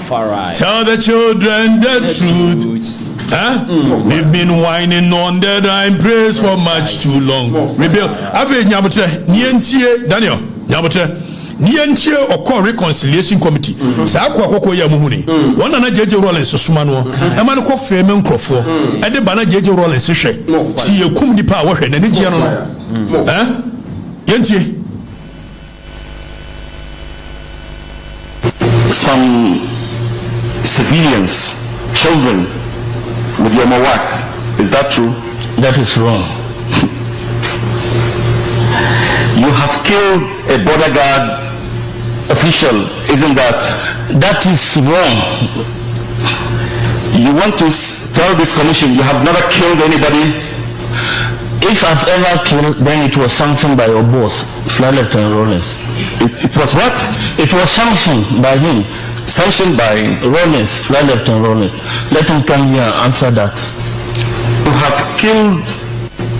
Tell the children the truth. Huh? We've been whining on the line praise for much too long. Rebel. I've Nyabotre, Nientie, Daniel, Nyabotre. Nientie or call reconciliation committee. Sakwa Koko Yamuhuni. One and J.J. Rawlings Sumano. A man called Femen Crawford. And the banner J.J. Rawlings. See you come the power and any general. Yentie. Some civilians, children, with your mawak. Is that true? That is wrong. You have killed a border guard official, isn't that? That is wrong. You want to tell this commission you have never killed anybody? If I've ever killed, then it was something by your boss, Flight Lieutenant Rawlings. It was what? It was something by him. Sanctioned by Rawlings, Flight Lieutenant Rawlings. Let him come here and answer that. You have killed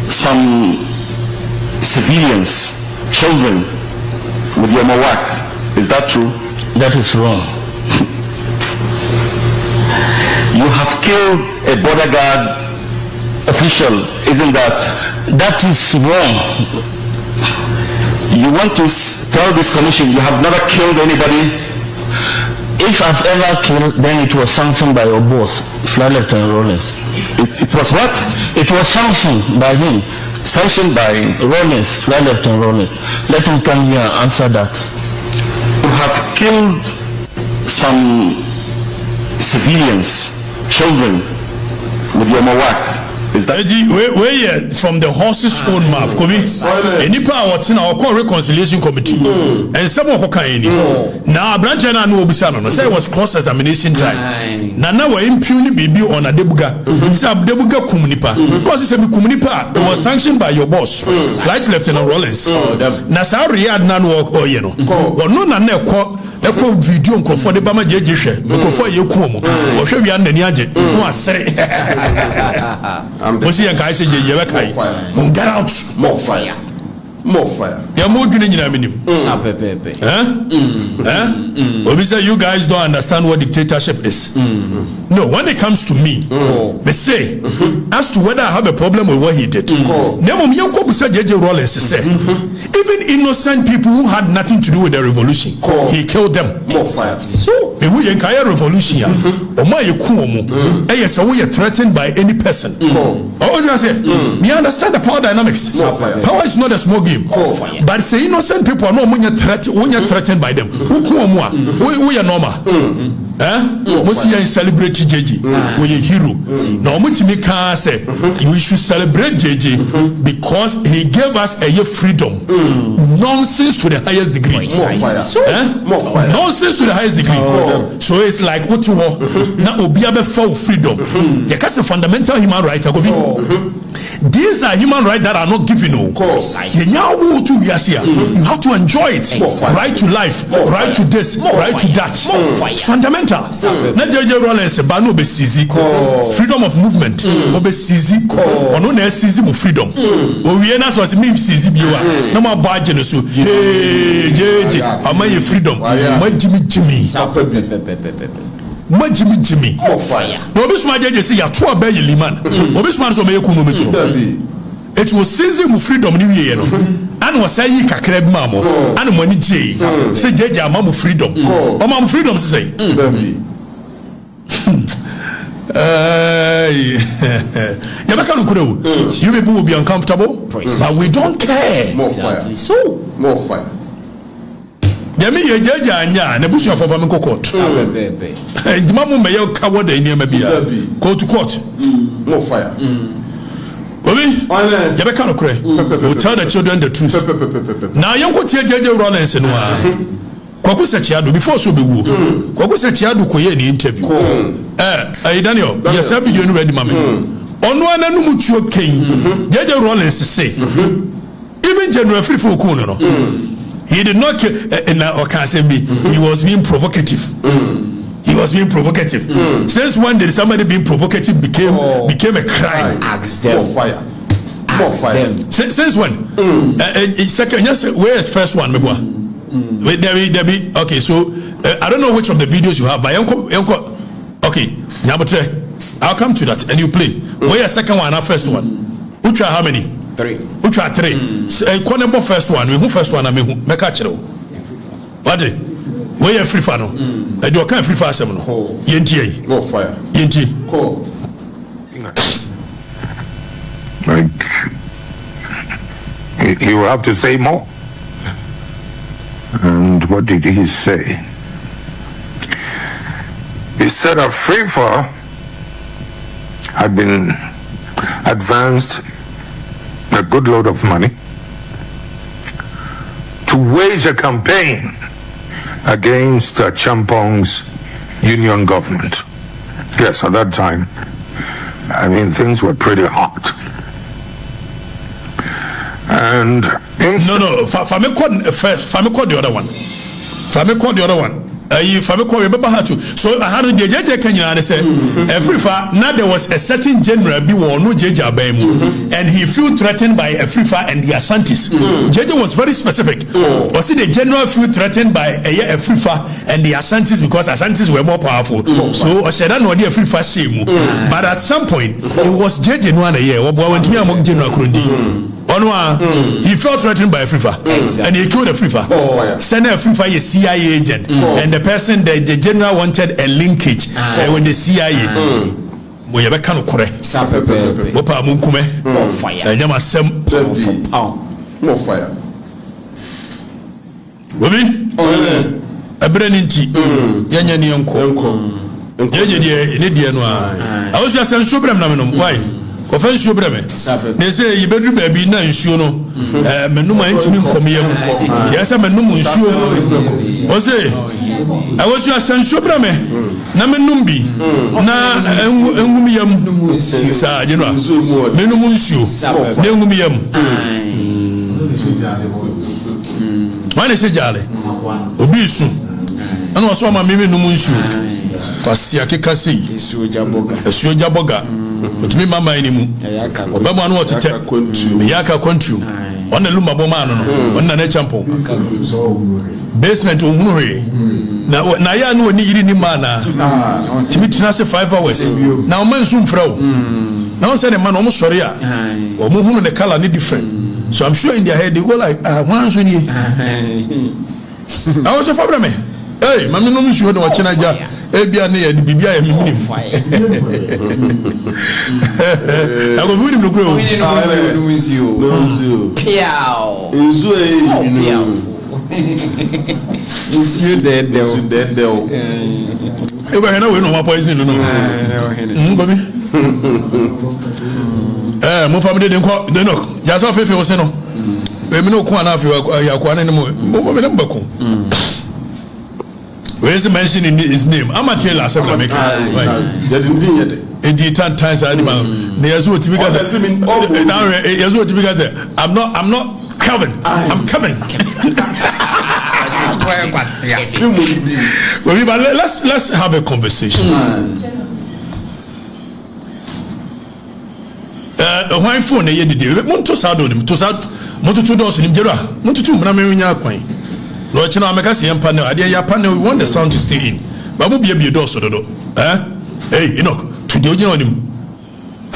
some civilians, children, with your mawak. Is that true? That is wrong. You have killed a border guard official, isn't that? That is wrong. You want to tell this commission you have never killed anybody? If I've ever killed, then it was something by your boss, Flight Lieutenant Rawlings. It was what? It was something by him. Sanctioned by Rawlings, Flight Lieutenant Rawlings. Let him come here and answer that. You have killed some civilians, children, with your mawak. Is that? Where from the horse's own mouth, Kobi? Any power what's in our call reconciliation committee, and some of Hokaini. Now, branch and I know Bisano, say it was cross examination time. Now, we're impunity be on a debuga. Sab debuga Kumunipa. Because it's a Kumunipa, it was sanctioned by your boss, Flight Lieutenant Rawlings. Nasa Riyad Nanwalk or Yeno. Or no, Nana. Eko video nko de bama J.J. hwe nko yekuomo wo hwe wi anani age no asere mo si yanka ise J.J. we kai mo get out More fire. More fire. ya mo dwene nyina menim Sapepepe. Obi say you guys don't understand what dictatorship is. No, when it comes to me, they say as to whether I have a problem with what he did. Nemo mi yanko busa J.J. Rawlings say even innocent people who had nothing to do with the revolution, he killed them. More fire. So me who yanka revolution ya o ma yeku omo yes we are threatened by any person. Oh you say me understand the power dynamics. Power is not a small game. But say innocent people are not when you're threatened by them. We are normal. Most you celebrate J.J. We a hero. Now we can say we should celebrate J.J. because he gave us a year freedom. Nonsense to the highest degree. More fire. Nonsense to the highest degree. So it's like what you want. Now obiabe for freedom. That's a fundamental human right. These are human rights that are not given. You have to enjoy it. Right to life, right to this, right to that. Fundamental. Not J.J. Rawlings, but no be freedom of movement. Obe seizi. Or no seizi mo freedom. Oriana was me seizi biwa. No more badge no so. Hey J.J. Am I freedom? My Jimmy. Jimmy. More fire. No be smart J.J. say ya to obey liman. Obi smart so me kuno metro. It was seizing with freedom new year no. And was say kakra bi mamo. And money J. Say J.J. amamu freedom. Amamu freedom say. You people will be uncomfortable, but we don't care. More fire. So More fire. Demi ye J.J. anya na busu afọ fam court. Sapepepe. Dimamu me ye coward eni ma bia. Go to court. More fire. Obi, you be kind of cray. You tell the children the truth. Now you go to J.J. Rawlings no. Kwaku Sechiado before so be wo. Kwaku Sechiado koye ni interview. Daniel, yes video no ready mama. Ono ananu mutuo ken. JJ Rawlings say. Even General Free for Kuno no. He did not he was being provocative. He was being provocative. Since when did somebody being provocative became a crime? Ask them. More fire. Ask them. Since when? Second, yes, where is first one? Wait, there be. Okay, so I don't know which of the videos you have, but okay, Nyabotre, I'll come to that and you play. Where is second one or first one? Which are how many? 3. Which are 3? Cornerbo first one. Who first one? I mean, make a chill. What? Where you free fan? I do a kind of free fan. Yenti. More fire. Yenti. You will have to say more. And what did he say? He said a FIFA had been advanced a good load of money to wage a campaign against Champong's union government. Yes, at that time, I mean, things were pretty hot. And no. Fame called the other one. Fame called the other one. Fame called remember how to. So I had the JJ Kenya and say every far now there was a certain general be war no JJ Abemu and he feel threatened by a free far and the Asantis. JJ was very specific. Was it the general feel threatened by a free far and the Asantis because Asantis were more powerful. So Osheda no the free far shame. But at some point it was JJ no one year. What went to me among General Kurundi. He felt threatened by a FIFA and he killed a FIFA. Sent a FIFA a CIA agent and the person the general wanted a linkage with the CIA. We have a kind of correct. Opa Munkume. More fire. Nyama sem. More fire. Wobi? Abreninti. Yanya ni yonko. Yeje ni die no a. I was just saying sobrem na menom. Why? Offense you breme. They say you better baby na nsuo no. Menum antimi nkomiyam. Yes, menum nsuo. O say I was just saying sobreme. Na menum bi. Na engumiyam. Sa you know. Menum nsuo. Na engumiyam. Why say jale? Obi su. Ana waso ma meme num nsuo. Kwasi akeka sei. Esuo jaboga. Otumi mama enimu obama no otete yaka control on the lumba boma no on na champion basement ohunu he na ya no ni yiri ni mana timi tina se 5 hours na o man sum frao na o say the man o mo sori a o mo hunu the color ni different so I'm sure in their head they go like one so ni I was a fabrame hey mami no nsuo de wo ja ebia ne ya bibia ya mimi I go with him no grow No. Piao. Nzu You dead there. e ba na we no ma poison no baby mo family de nko de no ja so fefe wo se no e mi no ko na afi ya ko na mo me na mbako. Where is mentioning his name? I'm a trailer. I'm making. Times animal. There's what you got. There's what you got there. I'm not Calvin. I'm coming. Let's have a conversation. Why phone? You did. Monto sado. Monto two doors in Jera. Monto two. Mna me no china make us yam panel ade ya panel we want the sound to stay in babu bia bia do so do hey Enoch today ogina onim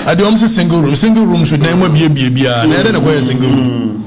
ade om say single room should name bia na ade na go single room